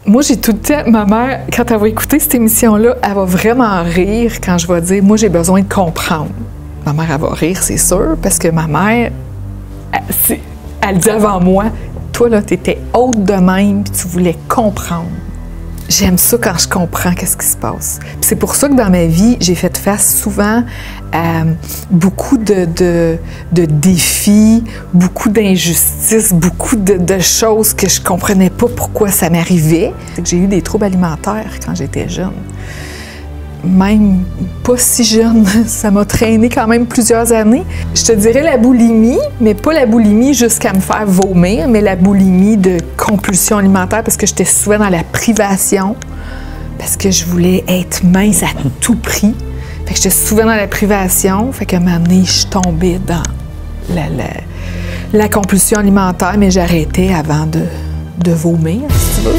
Moi, j'ai tout le temps... Ma mère, quand elle va écouter cette émission-là, elle va vraiment rire quand je vais dire « Moi, j'ai besoin de comprendre ». Ma mère, elle va rire, c'est sûr, parce que ma mère, elle dit avant moi « Toi, là, t'étais haute de même, puis tu voulais comprendre ». J'aime ça quand je comprends qu'est-ce qui se passe. Puis c'est pour ça que dans ma vie, j'ai fait face souvent à beaucoup de défis, beaucoup d'injustices, beaucoup de choses que je comprenais pas pourquoi ça m'arrivait. J'ai eu des troubles alimentaires quand j'étais jeune. Même pas si jeune, ça m'a traîné quand même plusieurs années. Je te dirais la boulimie, mais pas la boulimie jusqu'à me faire vomir, mais la boulimie de compulsion alimentaire parce que j'étais souvent dans la privation, parce que je voulais être mince à tout prix. Fait que j'étais souvent dans la privation, fait qu'à un moment donné, je tombais dans la compulsion alimentaire, mais j'arrêtais avant de vomir, si tu veux.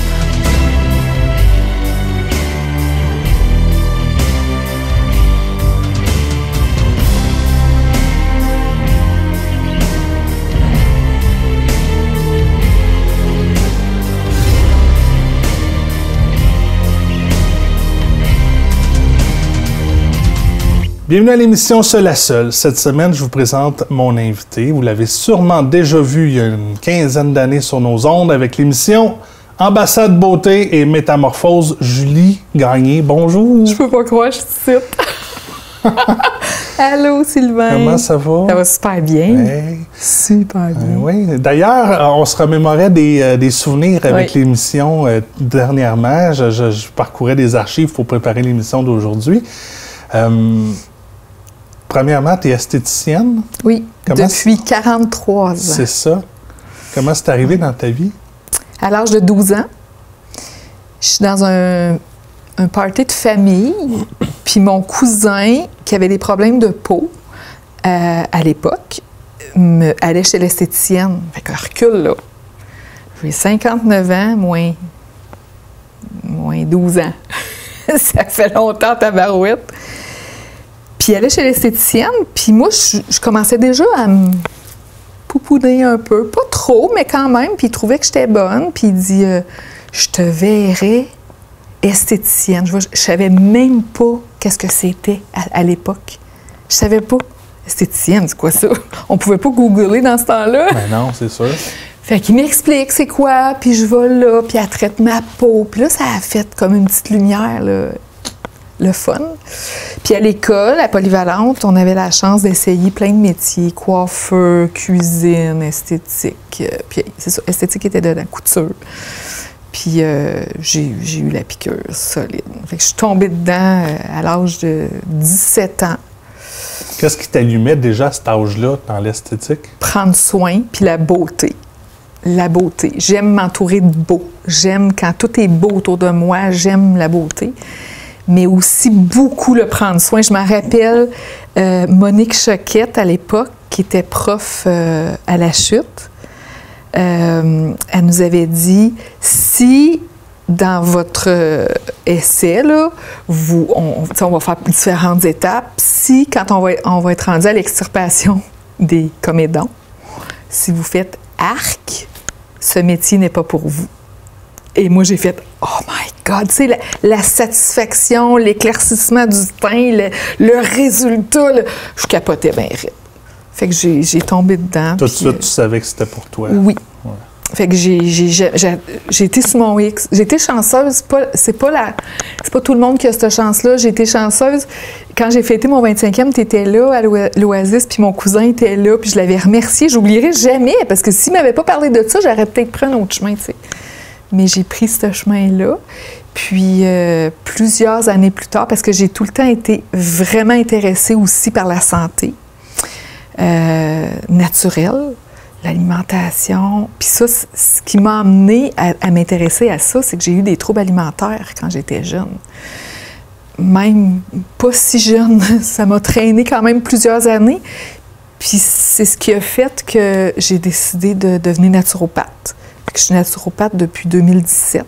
Bienvenue à l'émission Seul à Seul. Cette semaine, je vous présente mon invité. Vous l'avez sûrement déjà vu il y a une quinzaine d'années sur nos ondes avec l'émission Ambassade Beauté et Métamorphose, Julie Gagné. Bonjour. Je peux pas croire, je suis ici. Allô, Sylvain. Comment ça va? Ça va super bien. Hey. Super bien. Oui. D'ailleurs, on se remémorait des souvenirs avec l'émission dernièrement. Je parcourais des archives pour préparer l'émission d'aujourd'hui. Premièrement, tu es esthéticienne? Oui, depuis 43 ans. C'est ça. Comment c'est arrivé dans ta vie? À l'âge de 12 ans, je suis dans un party de famille, puis mon cousin, qui avait des problèmes de peau à l'époque, allait chez l'esthéticienne. Fait que recule, là. J'ai 59 ans, moins 12 ans. Ça fait longtemps, tabarouette. Puis elle allait chez l'esthéticienne, puis moi, je commençais déjà à me poupouner un peu. Pas trop, mais quand même. Puis il trouvait que j'étais bonne. Puis il dit je te verrais esthéticienne. Je savais même pas qu'est-ce que c'était à l'époque. Je savais pas. Esthéticienne, c'est quoi ça? On pouvait pas googler dans ce temps-là. Ben non, c'est sûr. Fait qu'il m'explique c'est quoi, puis je vais là, puis elle traite ma peau. Puis là, ça a fait comme une petite lumière, là, le fun. Puis à l'école, à Polyvalente, on avait la chance d'essayer plein de métiers, coiffeur, cuisine, esthétique. Puis c'est ça, esthétique était de la couture. Puis j'ai eu la piqûre solide. Fait que je suis tombée dedans à l'âge de 17 ans. Qu'est-ce qui t'allumait déjà à cet âge-là dans l'esthétique? Prendre soin, puis la beauté. La beauté. J'aime m'entourer de beau. J'aime quand tout est beau autour de moi, j'aime la beauté. Mais aussi beaucoup le prendre soin. Je me rappelle Monique Choquette, à l'époque, qui était prof à la Chute. Elle nous avait dit, si dans votre essai, là, on va faire différentes étapes, si quand on va être rendu à l'extirpation des comédons, si vous faites arc, ce métier n'est pas pour vous. Et moi, j'ai fait « Oh my God! » Tu sais, la satisfaction, l'éclaircissement du teint, le résultat, je capotais bien raide. Fait que j'ai tombé dedans. Tout de suite, tu savais que c'était pour toi. Oui. Ouais. Fait que j'ai été sur mon X. J'ai été chanceuse. C'est pas tout le monde qui a cette chance-là. J'ai été chanceuse. Quand j'ai fêté mon 25e, tu étais là à l'Oasis, puis mon cousin était là, puis je l'avais remercié. J'oublierai jamais, parce que s'il m'avait pas parlé de ça, j'aurais peut-être pris un autre chemin, tu sais. Mais j'ai pris ce chemin-là. Puis plusieurs années plus tard, parce que j'ai tout le temps été vraiment intéressée aussi par la santé naturelle, l'alimentation. Puis ça, ce qui m'a amenée à m'intéresser à ça, c'est que j'ai eu des troubles alimentaires quand j'étais jeune. Même pas si jeune, ça m'a traîné quand même plusieurs années. Puis c'est ce qui a fait que j'ai décidé de devenir naturopathe. Fait que je suis naturopathe depuis 2017.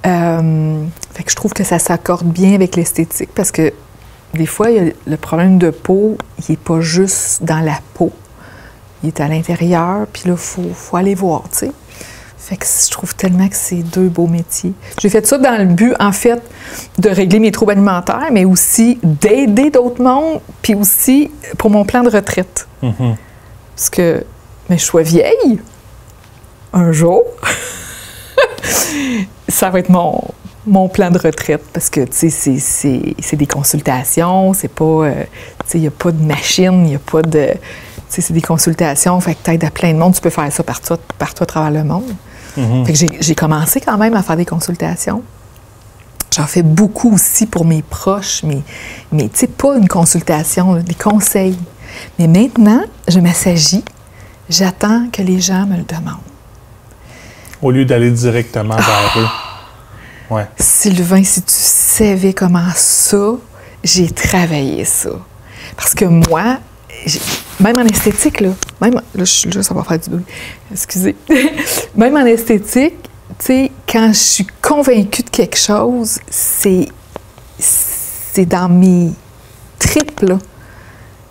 Fait que je trouve que ça s'accorde bien avec l'esthétique parce que des fois, le problème de peau, il n'est pas juste dans la peau. Il est à l'intérieur, puis là, il faut aller voir, tu sais. Fait que je trouve tellement que c'est deux beaux métiers. J'ai fait ça dans le but, en fait, de régler mes troubles alimentaires, mais aussi d'aider d'autres mondes, puis aussi pour mon plan de retraite. Parce que, mais je sois vieille, un jour, ça va être mon plan de retraite. Parce que, tu sais, c'est des consultations, c'est pas, tu sais, il n'y a pas de machine, il n'y a pas de... Tu sais, c'est des consultations, fait que t'aides à plein de monde, tu peux faire ça partout à travers le monde. Fait que j'ai commencé quand même à faire des consultations. J'en fais beaucoup aussi pour mes proches, mais tu sais, pas une consultation, là, des conseils. Mais maintenant, je m'assagis, j'attends que les gens me le demandent. Au lieu d'aller directement vers eux. Ouais. Sylvain, si tu savais comment ça, j'ai travaillé ça. Parce que moi, même en esthétique, là, ça va faire du bruit, excusez. Même en esthétique, tu sais, quand je suis convaincue de quelque chose, c'est dans mes tripes, là.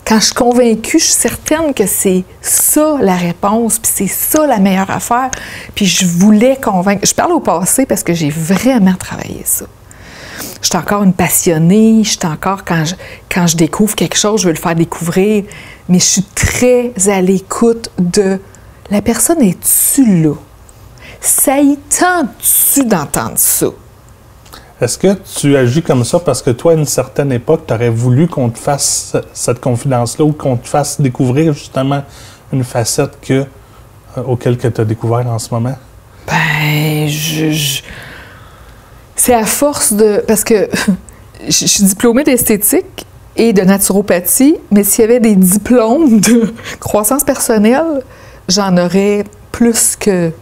Quand je suis convaincue, je suis certaine que c'est ça la réponse, puis c'est ça la meilleure affaire. Puis je voulais convaincre. Je parle au passé parce que j'ai vraiment travaillé ça. Je suis encore une passionnée, je suis encore, quand je découvre quelque chose, je veux le faire découvrir, mais je suis très à l'écoute de la personne, es-tu là? Ça y tente-tu d'entendre ça? Est-ce que tu agis comme ça parce que toi, à une certaine époque, tu aurais voulu qu'on te fasse cette confidence-là ou qu'on te fasse découvrir justement une facette auquel tu as découvert en ce moment? Ben, c'est à force de... Parce que je suis diplômée d'esthétique et de naturopathie, mais s'il y avait des diplômes de croissance personnelle, j'en aurais plus que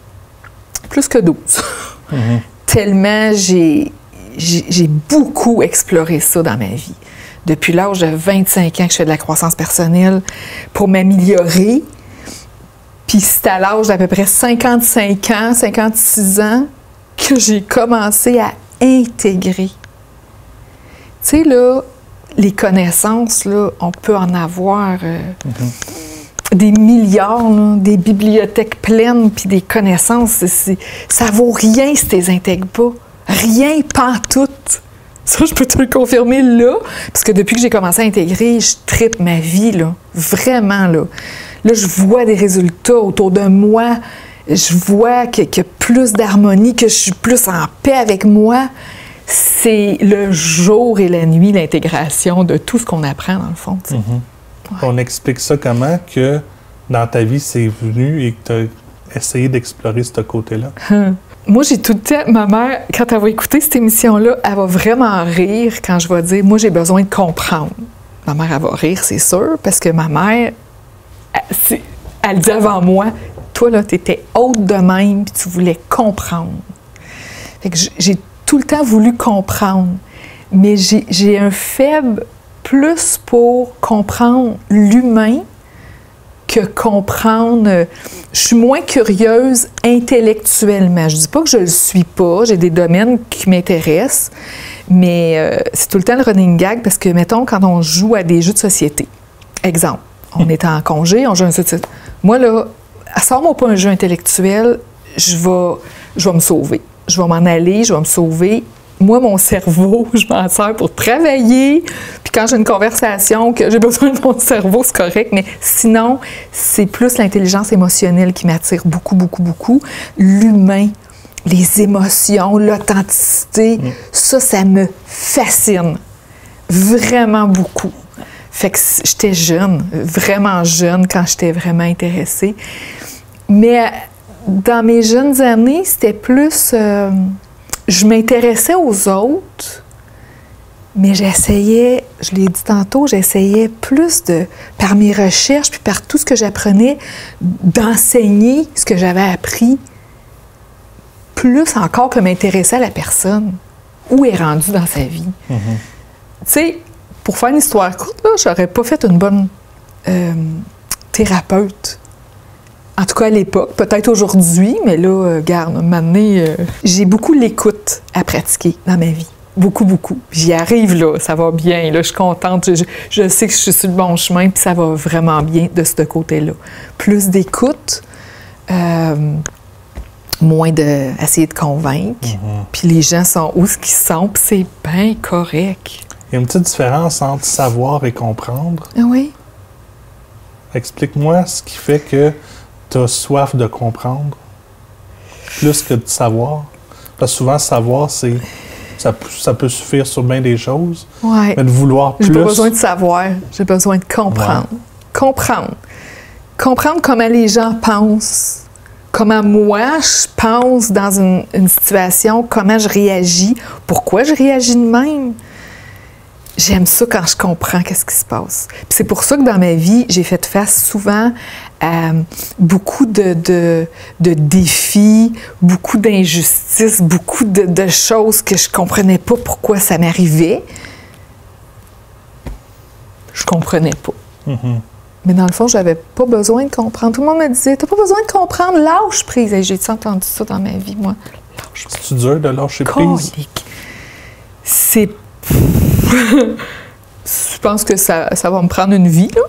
12. Tellement j'ai beaucoup exploré ça dans ma vie. Depuis l'âge de 25 ans que je fais de la croissance personnelle pour m'améliorer. Puis c'est à l'âge d'à peu près 55 ans, 56 ans, que j'ai commencé à intégrer. Tu sais, là, les connaissances, là, on peut en avoir des milliards, là, des bibliothèques pleines, puis des connaissances. Ça vaut rien si tu les intègres pas. Rien, pantoute. Ça, je peux te le confirmer là, parce que depuis que j'ai commencé à intégrer, je tripe ma vie, là. Vraiment, là. Là, je vois des résultats autour de moi. Je vois qu'il y a plus d'harmonie, que je suis plus en paix avec moi. C'est le jour et la nuit, l'intégration de tout ce qu'on apprend, dans le fond. Ouais. On explique ça comment que dans ta vie, c'est venu et que tu as essayé d'explorer ce côté-là? Moi, j'ai tout le temps... Ma mère, quand elle va écouter cette émission-là, elle va vraiment rire quand je vais dire « Moi, j'ai besoin de comprendre ». Ma mère, elle va rire, c'est sûr, parce que ma mère, elle dit avant moi « Toi, là, t'étais haute de même, puis tu voulais comprendre ». Fait que j'ai tout le temps voulu comprendre, mais j'ai un faible plus pour comprendre l'humain que comprendre... Je suis moins curieuse intellectuellement. Je dis pas que je le suis pas, j'ai des domaines qui m'intéressent, mais c'est tout le temps le running gag parce que, mettons, quand on joue à des jeux de société, exemple, on est en congé, on joue à un jeu de société. Moi, là, sors-moi pas un jeu intellectuel, je vais me sauver. Je vais m'en aller, je vais me sauver. Moi, mon cerveau, je m'en sers pour travailler. Puis quand j'ai une conversation, que j'ai besoin de mon cerveau, c'est correct. Mais sinon, c'est plus l'intelligence émotionnelle qui m'attire beaucoup, beaucoup, beaucoup. L'humain, les émotions, l'authenticité, ça me fascine. Vraiment beaucoup. Fait que j'étais jeune, vraiment jeune quand j'étais vraiment intéressée. Mais dans mes jeunes années, c'était plus... je m'intéressais aux autres, mais j'essayais, je l'ai dit tantôt, j'essayais plus par mes recherches, puis par tout ce que j'apprenais, d'enseigner ce que j'avais appris, plus encore que m'intéresser à la personne, où est rendue dans sa vie. Tu sais, pour faire une histoire courte, là, j'aurais pas fait une bonne thérapeute. En tout cas, à l'époque, peut-être aujourd'hui, mais là, regarde, un moment donné, j'ai beaucoup l'écoute à pratiquer dans ma vie. Beaucoup, beaucoup. J'y arrive, là, ça va bien, là, je suis contente. Je sais que je suis sur le bon chemin, puis ça va vraiment bien de ce côté-là. Plus d'écoute, moins d'essayer de convaincre. Puis les gens sont où ce qu'ils sont, puis c'est bien correct. Il y a une petite différence entre savoir et comprendre. Ah oui? Explique-moi ce qui fait que tu as soif de comprendre plus que de savoir. Parce que souvent, savoir, ça peut suffire sur bien des choses. Ouais. Mais de vouloir plus... J'ai pas besoin de savoir, j'ai besoin de comprendre. Ouais. Comprendre. Comprendre comment les gens pensent, comment moi je pense dans une situation, comment je réagis, pourquoi je réagis de même. J'aime ça quand je comprends qu'est-ce qui se passe. Puis c'est pour ça que dans ma vie, j'ai fait face souvent à beaucoup de défis, beaucoup d'injustices, beaucoup de choses que je comprenais pas pourquoi ça m'arrivait. Je comprenais pas. Mais dans le fond, j'avais pas besoin de comprendre. Tout le monde me disait, t'as pas besoin de comprendre, lâche prise. Et j'ai entendu ça dans ma vie, moi. Lâche prise. C'est dur de lâcher prise? C'est... Je pense que ça va me prendre une vie, là,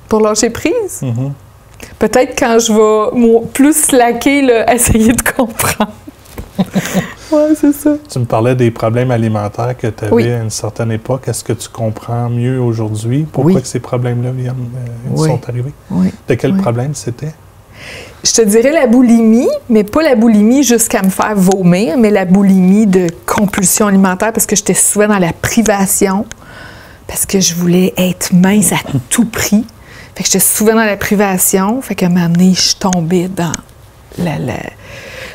pour lâcher prise. Peut-être quand je vais plus slacker, là, essayer de comprendre. Oui, c'est ça. Tu me parlais des problèmes alimentaires que tu avais à une certaine époque. Est-ce que tu comprends mieux aujourd'hui pourquoi que ces problèmes-là sont arrivés? Oui. De quel problème c'était? Je te dirais la boulimie, mais pas la boulimie jusqu'à me faire vomir, mais la boulimie de compulsion alimentaire parce que j'étais souvent dans la privation, parce que je voulais être mince à tout prix. Fait que j'étais souvent dans la privation, fait qu'à un moment donné, je tombais dans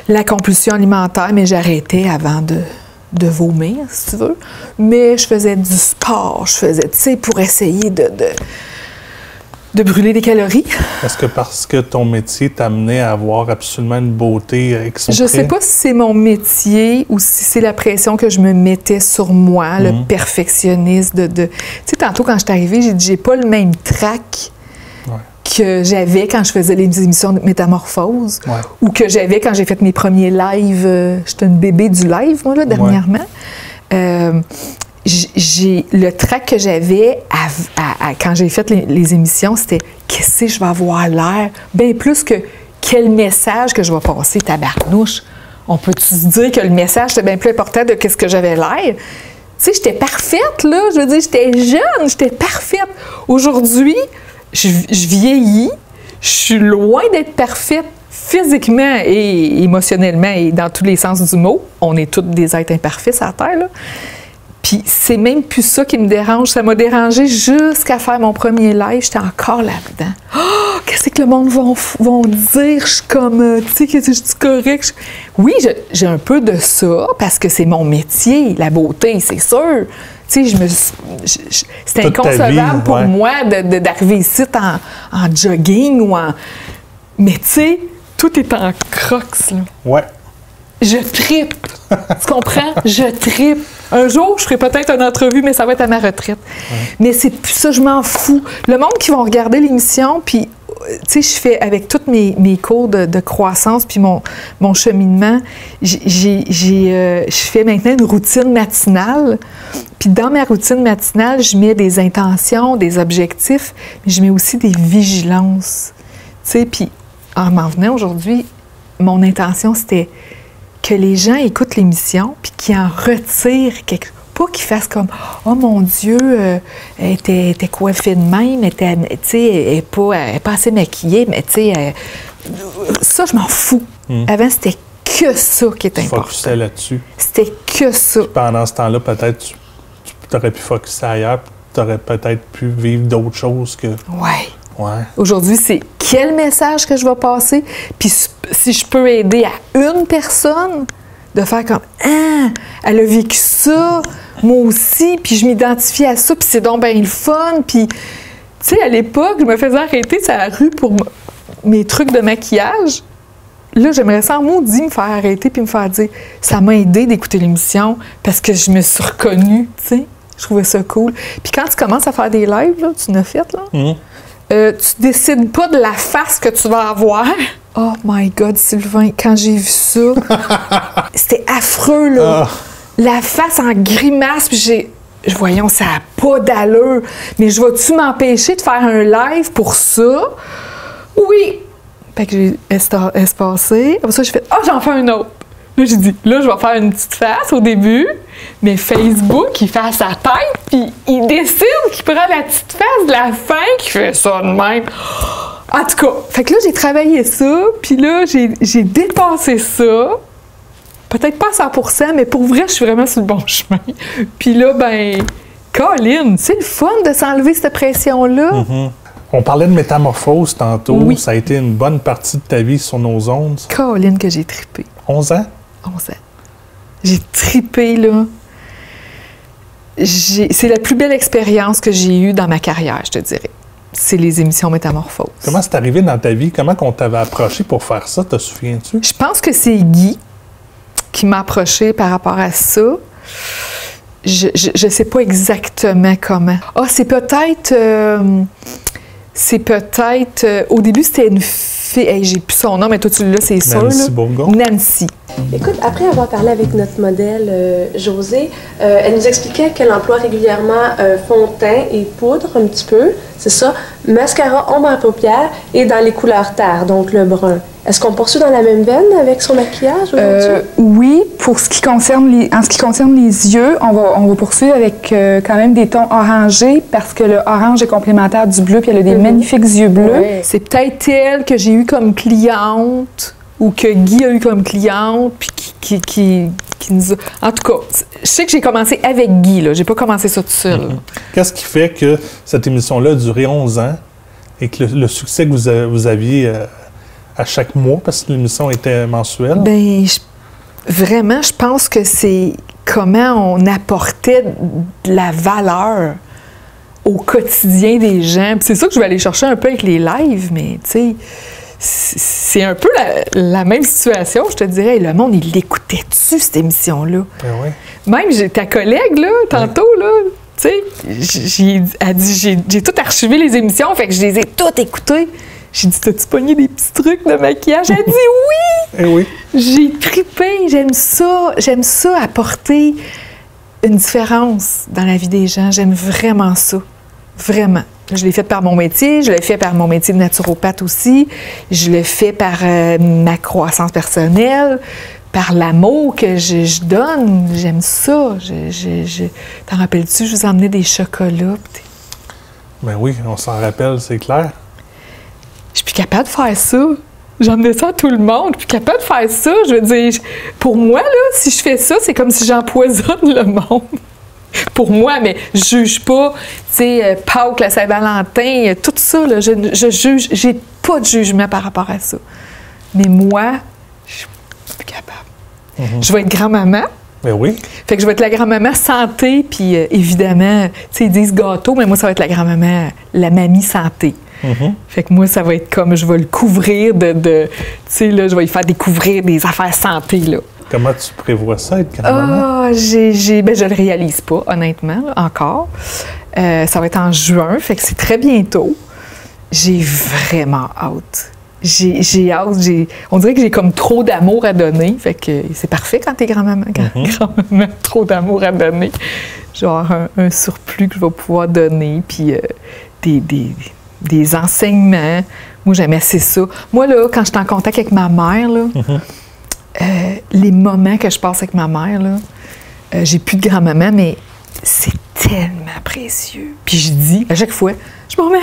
la compulsion alimentaire, mais j'arrêtais avant de vomir, si tu veux. Mais je faisais du sport, je faisais, tu sais, pour essayer de brûler des calories. Est-ce que parce que ton métier t'amenait à avoir absolument une beauté exprès? Je sais pas si c'est mon métier ou si c'est la pression que je me mettais sur moi, le perfectionniste Tu sais, tantôt, quand je suis arrivée, j'ai dit, j'ai pas le même trac que j'avais quand je faisais les émissions de Métamorphose ou que j'avais quand j'ai fait mes premiers lives. J'étais une bébé du live, moi, là, dernièrement. Le trac que j'avais quand j'ai fait les émissions, c'était qu'est-ce que je vais avoir l'air? Bien plus que quel message que je vais passer, tabarnouche. On peut-tu se dire que le message était bien plus important de qu'est-ce que j'avais l'air? Tu sais, j'étais parfaite, là. Je veux dire, j'étais jeune, j'étais parfaite. Aujourd'hui, je vieillis, je suis loin d'être parfaite physiquement et émotionnellement et dans tous les sens du mot. On est tous des êtres imparfaits sur la Terre, là. Puis c'est même plus ça qui me dérange. Ça m'a dérangé jusqu'à faire mon premier live. J'étais encore là-dedans. Oh, qu'est-ce que le monde vont dire? Je suis comme, tu sais, que je suis correcte. Oui, j'ai un peu de ça parce que c'est mon métier, la beauté, c'est sûr. Tu sais, c'était inconcevable pour moi d'arriver ici en jogging ou en... Mais tu sais, tout est en crocs, là. Ouais. Je trippe. Tu comprends? Je trippe. Un jour, je ferai peut-être une entrevue, mais ça va être à ma retraite. Mais c'est plus ça, je m'en fous. Le monde qui va regarder l'émission, puis, tu sais, je fais avec tous mes cours de croissance, puis mon cheminement, je fais maintenant une routine matinale. Puis dans ma routine matinale, je mets des intentions, des objectifs, mais je mets aussi des vigilances. Tu sais, puis en m'en venant aujourd'hui, mon intention, c'était que les gens écoutent l'émission puis qu'ils en retirent quelque chose. Pas qu'ils fassent comme « Oh mon Dieu, elle était coiffée de même, elle n'est pas assez maquillée, mais tu sais, ça, je m'en fous. Avant, c'était que ça qui était important. Focusais là-dessus. C'était que ça. Puis pendant ce temps-là, peut-être, tu aurais pu focuser ailleurs, tu aurais peut-être pu vivre d'autres choses que... Ouais. Aujourd'hui, c'est quel message que je vais passer, puis si je peux aider à une personne de faire comme « Ah, elle a vécu ça, moi aussi, puis je m'identifie à ça, puis c'est donc bien le fun. » Puis, tu sais, à l'époque, je me faisais arrêter sur la rue pour mes trucs de maquillage. Là, j'aimerais sans maudit me faire arrêter puis me faire dire « Ça m'a aidé d'écouter l'émission parce que je me suis reconnue, tu sais. » Je trouvais ça cool. Puis quand tu commences à faire des lives, là, tu l'as fait, là, tu décides pas de la face que tu vas avoir. Oh my God, Sylvain, quand j'ai vu ça, c'était affreux, là. La face en grimace, puis voyons, ça n'a pas d'allure. Mais je vais-tu m'empêcher de faire un live pour ça? Oui. Fait que j'ai espacé. Après ça, j'ai fait « Ah, j'en fais un autre! » Là, j'ai dit « Là, je vais faire une petite face au début. » Mais Facebook, il fait sa tête, puis il décide qu'il prend la petite face de la fin, qui fait ça de même. En tout cas, fait que là, j'ai travaillé ça, puis là, j'ai dépassé ça. Peut-être pas à 100%, mais pour vrai, je suis vraiment sur le bon chemin. Puis là, ben, Colin, c'est le fun de s'enlever cette pression-là. Mm-hmm. On parlait de métamorphose tantôt. Oui. Ça a été une bonne partie de ta vie sur nos ondes. Colin, que j'ai trippé. 11 ans? 11 ans. J'ai trippé, là. C'est la plus belle expérience que j'ai eue dans ma carrière, je te dirais. C'est les émissions Métamorphose. Comment c'est arrivé dans ta vie? Comment on t'avait approché pour faire ça? Te souviens-tu? Je pense que c'est Guy qui m'a approché par rapport à ça. Je sais pas exactement comment. Ah, c'est peut-être... au début, c'était une fille... Hey, j'ai plus son nom, mais toi, tu l'as, c'est sûr. Nancy Bourgon. Nancy. Écoute, après avoir parlé avec notre modèle Josée, elle nous expliquait qu'elle emploie régulièrement fond de teint et poudre un petit peu, c'est ça, mascara, ombre à paupières et dans les couleurs terre, donc le brun. Est-ce qu'on poursuit dans la même veine avec son maquillage aujourd'hui? Oui, en ce qui concerne les yeux, on va poursuivre avec quand même des tons orangés parce que le orange est complémentaire du bleu, puis elle a des magnifiques yeux bleus. Ouais. C'est peut-être elle que j'ai eue comme cliente ou que Guy a eu comme cliente, puis qui nous a... En tout cas, je sais que j'ai commencé avec Guy, là. J'ai pas commencé ça tout seul. Qu'est-ce qui fait que cette émission-là a duré 11 ans et que le succès que vous aviez à chaque mois, parce que l'émission était mensuelle? Bien, vraiment, je pense que c'est comment on apportait de la valeur au quotidien des gens. Puis c'est ça que je vais aller chercher un peu avec les lives, mais tu sais... C'est un peu la même situation, je te dirais. Le monde, il l'écoutait-tu, cette émission-là? Ben oui. Même ta collègue, là, tantôt, là, tu sais, elle dit, j'ai tout archivé les émissions, fait que je les ai toutes écoutées. J'ai dit, t'as-tu pogné des petits trucs de maquillage? Elle dit oui! Eh oui. J'ai trippé, j'aime ça apporter une différence dans la vie des gens. J'aime vraiment ça. Vraiment. Je l'ai fait par mon métier, je l'ai fait par mon métier de naturopathe aussi, je l'ai fait par ma croissance personnelle, par l'amour que je donne. J'aime ça. T'en rappelles-tu, je vous emmenais des chocolats. Ben oui, on s'en rappelle, c'est clair. Je suis plus capable de faire ça. J'emmenais ça à tout le monde. Je suis plus capable de faire ça. Je veux dire, pour moi, là, si je fais ça, c'est comme si j'empoisonne le monde. Pour moi, mais je juge pas, tu sais, Pâques, la Saint-Valentin, tout ça, là, je juge, j'ai pas de jugement par rapport à ça. Mais moi, je suis plus capable. Je vais être grand-maman. Ben oui. Fait que je vais être la grand-maman santé, puis évidemment, tu sais, ils disent gâteau, mais moi, ça va être la grand-maman, la mamie santé. Fait que moi, ça va être comme, je vais le couvrir tu sais, là, je vais lui faire découvrir des affaires santé, là. Comment tu prévois ça, être grand-maman? Ben, je le réalise pas, honnêtement, là, encore. Ça va être en juin, fait que c'est très bientôt. J'ai vraiment hâte. J'ai hâte. On dirait que j'ai comme trop d'amour à donner. Fait que c'est parfait quand t'es grand-maman. Grand-maman, trop d'amour à donner. Genre un surplus que je vais pouvoir donner, puis des enseignements. Moi, j'aime assez ça. Moi, là, quand je suis en contact avec ma mère, là, les moments que je passe avec ma mère, là, j'ai plus de grand-maman, mais c'est tellement précieux. Puis je dis, à chaque fois, je me remets,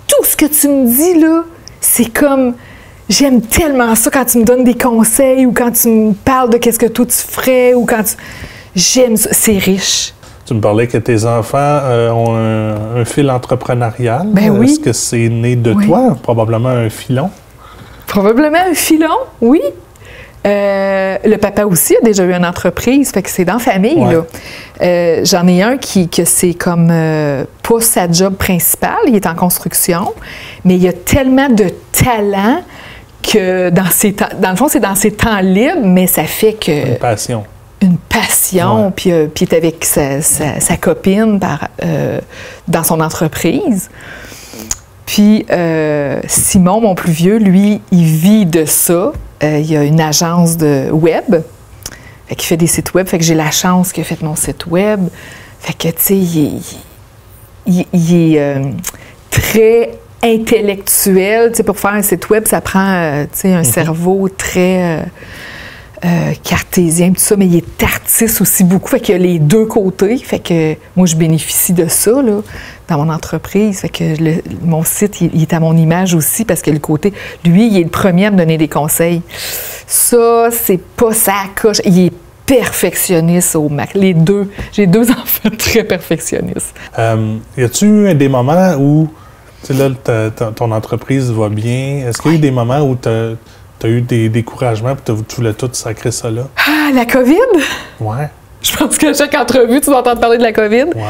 tout ce que tu me dis, là, c'est comme, j'aime tellement ça quand tu me donnes des conseils ou quand tu me parles de qu'est-ce que toi tu ferais ou quand tu... J'aime ça, c'est riche. Tu me parlais que tes enfants ont un fil entrepreneurial. Ben oui. Est-ce que c'est né de toi? Probablement un filon. Probablement un filon, oui. Le papa aussi a déjà eu une entreprise, fait que c'est dans la famille, là. J'en ai un que c'est comme pas sa job principale, il est en construction, mais il a tellement de talent que dans le fond, c'est dans ses temps libres, mais ça fait que... Une passion. Une passion, puis il est avec sa copine dans son entreprise. Puis Simon, mon plus vieux, lui, il vit de ça. Il a une agence de web. Fait qu'il fait des sites web. Fait que j'ai la chance qu'il a fait mon site web. Fait que, tu sais, il est très intellectuel. Tu sais, pour faire un site web, ça prend un cerveau très cartésien, tout ça, mais il est artiste aussi beaucoup. Fait qu'il y a les deux côtés. Fait que moi, je bénéficie de ça là, dans mon entreprise. Fait que mon site, il est à mon image aussi parce que le côté, lui, il est le premier à me donner des conseils. Ça, c'est pas sa coche. Il est perfectionniste au max. Les deux. J'ai 2 enfants très perfectionnistes. Y a-tu des moments où, tu sais, là, ton entreprise va bien? Est-ce qu'il y a eu des moments où tu as eu des découragements et tu voulais tout sacrer ça là? Ah, la COVID? Ouais. Je pense qu'à chaque entrevue, tu vas entendre parler de la COVID. Ouais.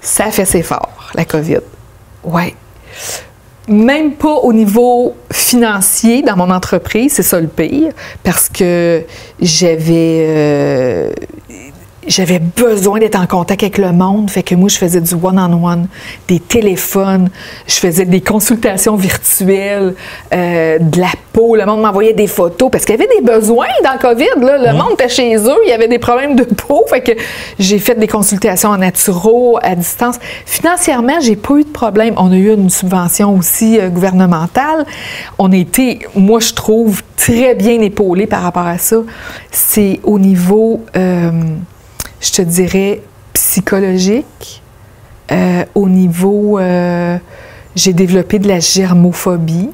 Ça fait ses forts, la COVID. Oui. Même pas au niveau financier dans mon entreprise, c'est ça le pire, parce que j'avais besoin d'être en contact avec le monde. Fait que moi, je faisais du one-on-one, des téléphones, je faisais des consultations virtuelles, de la peau. Le monde m'envoyait des photos parce qu'il y avait des besoins dans le COVID. Là. Le monde était chez eux, il y avait des problèmes de peau. Fait que j'ai fait des consultations en naturo, à distance. Financièrement, j'ai pas eu de problème. On a eu une subvention aussi gouvernementale. On a été, moi, je trouve, très bien épaulés par rapport à ça. C'est au niveau... je te dirais psychologique. Au niveau, j'ai développé de la germophobie.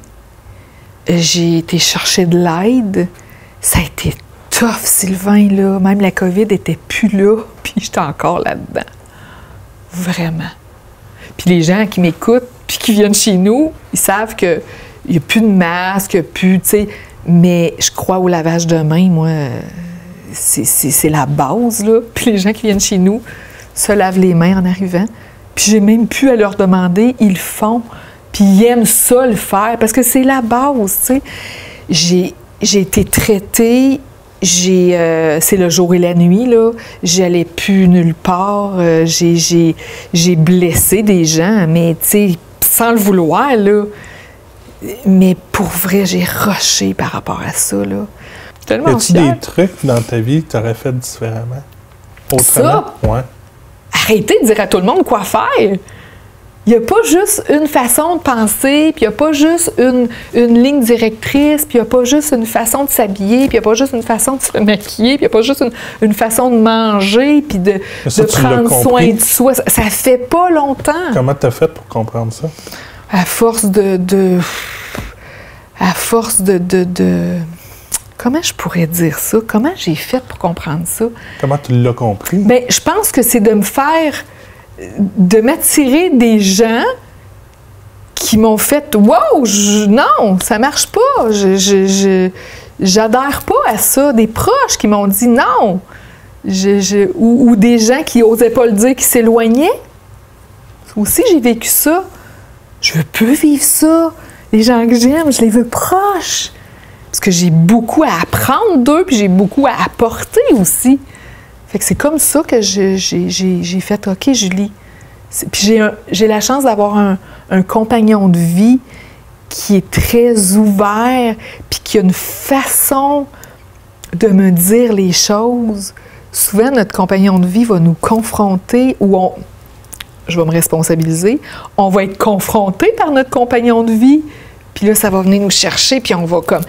J'ai été chercher de l'aide. Ça a été tough, Sylvain, là. Même la COVID était plus là, puis j'étais encore là-dedans. Vraiment. Puis les gens qui m'écoutent, puis qui viennent chez nous, ils savent qu'il n'y a plus de masque, plus, tu sais. Mais je crois au lavage de main, moi... C'est la base, là. Puis les gens qui viennent chez nous se lavent les mains en arrivant. Puis j'ai même pu à leur demander, ils le font. Puis ils aiment ça le faire, parce que c'est la base, tu sais. J'ai été traitée, c'est le jour et la nuit, là. J'allais plus nulle part. J'ai blessé des gens, mais tu sais, sans le vouloir, là. Mais pour vrai, j'ai rushé par rapport à ça, là. As-tu des trucs dans ta vie que tu aurais fait différemment? Autrement? Ça? Ouais. Arrêtez de dire à tout le monde quoi faire. Il n'y a pas juste une façon de penser, puis il n'y a pas juste une ligne directrice, puis il n'y a pas juste une façon de s'habiller, puis il n'y a pas juste une façon de se maquiller, puis il n'y a pas juste une façon de manger, puis de prendre soin de soi. Ça fait pas longtemps. Comment tu as fait pour comprendre ça? À force de comment je pourrais dire ça? Comment j'ai fait pour comprendre ça? Comment tu l'as compris? Bien, je pense que c'est de m'attirer des gens qui m'ont fait « Wow! Non, ça marche pas! J'adhère pas à ça. » Des proches qui m'ont dit « Non! » Ou des gens qui n'osaient pas le dire, qui s'éloignaient. Aussi, j'ai vécu ça. Je veux plus vivre ça. Les gens que j'aime, je les veux proches. Parce que j'ai beaucoup à apprendre d'eux, puis j'ai beaucoup à apporter aussi. Fait que c'est comme ça que j'ai fait « OK, Julie. » Puis j'ai la chance d'avoir un compagnon de vie qui est très ouvert, puis qui a une façon de me dire les choses. Souvent, notre compagnon de vie va nous confronter, ou je vais me responsabiliser, on va être confronté par notre compagnon de vie, puis là, ça va venir nous chercher, puis on va comme...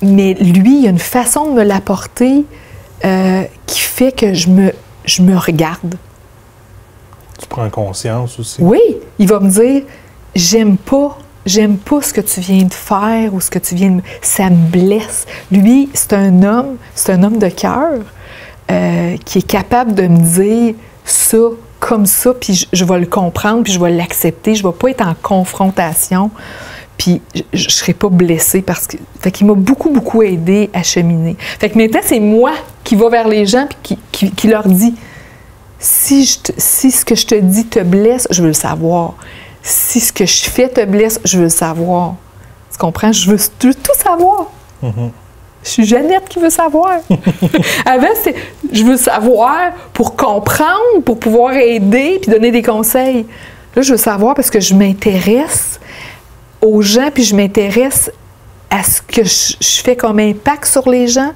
Mais lui, il y a une façon de me l'apporter qui fait que je me regarde. Tu prends conscience aussi. Oui, il va me dire, j'aime pas ce que tu viens de faire ou ce que tu viens de... Ça me blesse. Lui, c'est un homme de cœur qui est capable de me dire ça comme ça, puis je vais le comprendre, puis je vais l'accepter. Je ne vais pas être en confrontation, puis je ne serai pas blessée parce que... Fait qu'il m'a beaucoup, beaucoup aidé à cheminer. Fait que maintenant, c'est moi qui va vers les gens puis qui leur dit si ce que je te dis te blesse, je veux le savoir. Si ce que je fais te blesse, je veux le savoir. Tu comprends? Je veux tout savoir. Mm-hmm. Je suis Jeannette qui veut savoir. Avant, c'est je veux savoir pour comprendre, pour pouvoir aider puis donner des conseils. Là, je veux savoir parce que je m'intéresse aux gens puis je m'intéresse à ce que je fais comme impact sur les gens.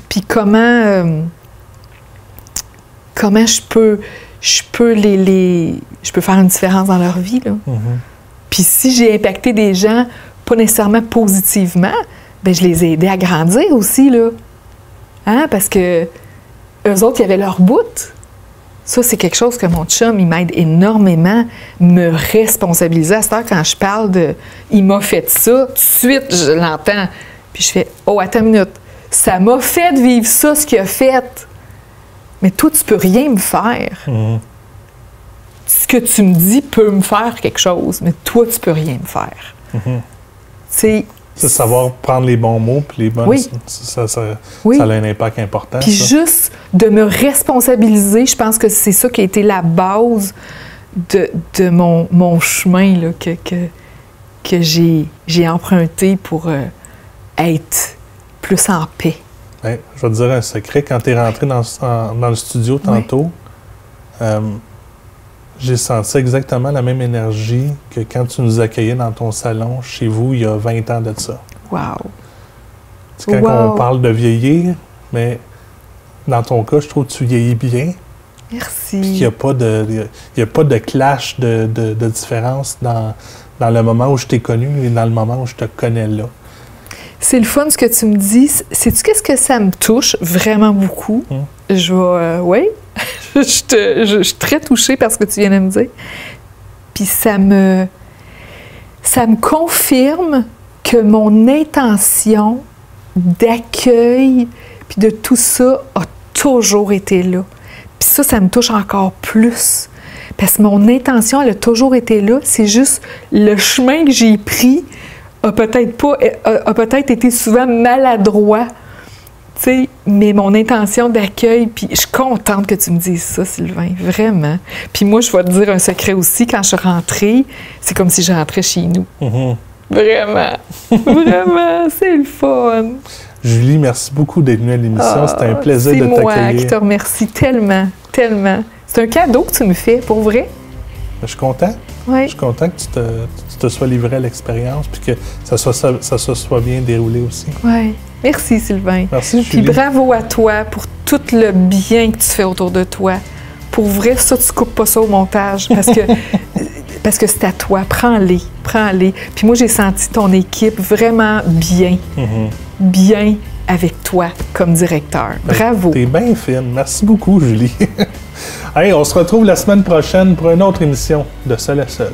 Puis comment je peux faire une différence dans leur vie, là. Mm-hmm. Puis si j'ai impacté des gens, pas nécessairement positivement, ben je les ai aidés à grandir aussi, là. Hein? Parce que eux autres, ils avaient leur bout. Ça, c'est quelque chose que mon chum, il m'aide énormément, me responsabiliser. À cette heure, quand je parle de « il m'a fait ça », tout de suite, je l'entends. Puis je fais « oh, attends une minute, ça m'a fait vivre ça, ce qu'il a fait. Mais toi, tu peux rien me faire. Ce que tu me dis peut me faire quelque chose, mais toi, tu peux rien me faire. » C'est savoir prendre les bons mots puis les bonnes. Oui. Ça a Oui. un impact important. Puis ça. juste de me responsabiliser, je pense que c'est ça qui a été la base de mon chemin là, que j'ai emprunté pour être plus en paix. Ouais, je vais te dire un secret. Quand tu es rentré dans le studio tantôt, j'ai senti exactement la même énergie que quand tu nous accueillais dans ton salon chez vous il y a 20 ans de ça. Wow! C'est quand on parle de vieillir, mais dans ton cas, je trouve que tu vieillis bien. Merci. Puis il n'y a pas de clash de différence dans le moment où je t'ai connu et dans le moment où je te connais là. C'est le fun ce que tu me dis. Sais-tu qu'est-ce que ça me touche vraiment beaucoup? Je vais... oui. Je suis très touchée par ce que tu viens de me dire. Puis ça me confirme que mon intention d'accueil puis de tout ça a toujours été là. Puis ça me touche encore plus. Parce que mon intention, elle a toujours été là. C'est juste le chemin que j'ai pris a peut-être été souvent maladroit. T'sais, mais mon intention d'accueil, puis je suis contente que tu me dises ça, Sylvain, vraiment. Puis moi, je vais te dire un secret aussi, quand je suis rentrée, c'est comme si je rentrais chez nous. Vraiment, vraiment, c'est le fun. Julie, merci beaucoup d'être venue à l'émission, c'était un plaisir de t'accueillir. C'est moi qui te remercie tellement, tellement. C'est un cadeau que tu me fais, pour vrai. Je suis content. Oui. Je suis content que tu te sois livré à l'expérience, puis que ça soit bien déroulé aussi. Oui. Merci, Sylvain. Merci, Julie. Puis bravo à toi pour tout le bien que tu fais autour de toi. Pour vrai, ça, tu coupes pas ça au montage parce que c'est à toi. Prends-les. Puis moi, j'ai senti ton équipe vraiment bien. Bien avec toi comme directeur. Bravo. T'es bien fine. Merci beaucoup, Julie. Hey, on se retrouve la semaine prochaine pour une autre émission de Seul à Seul.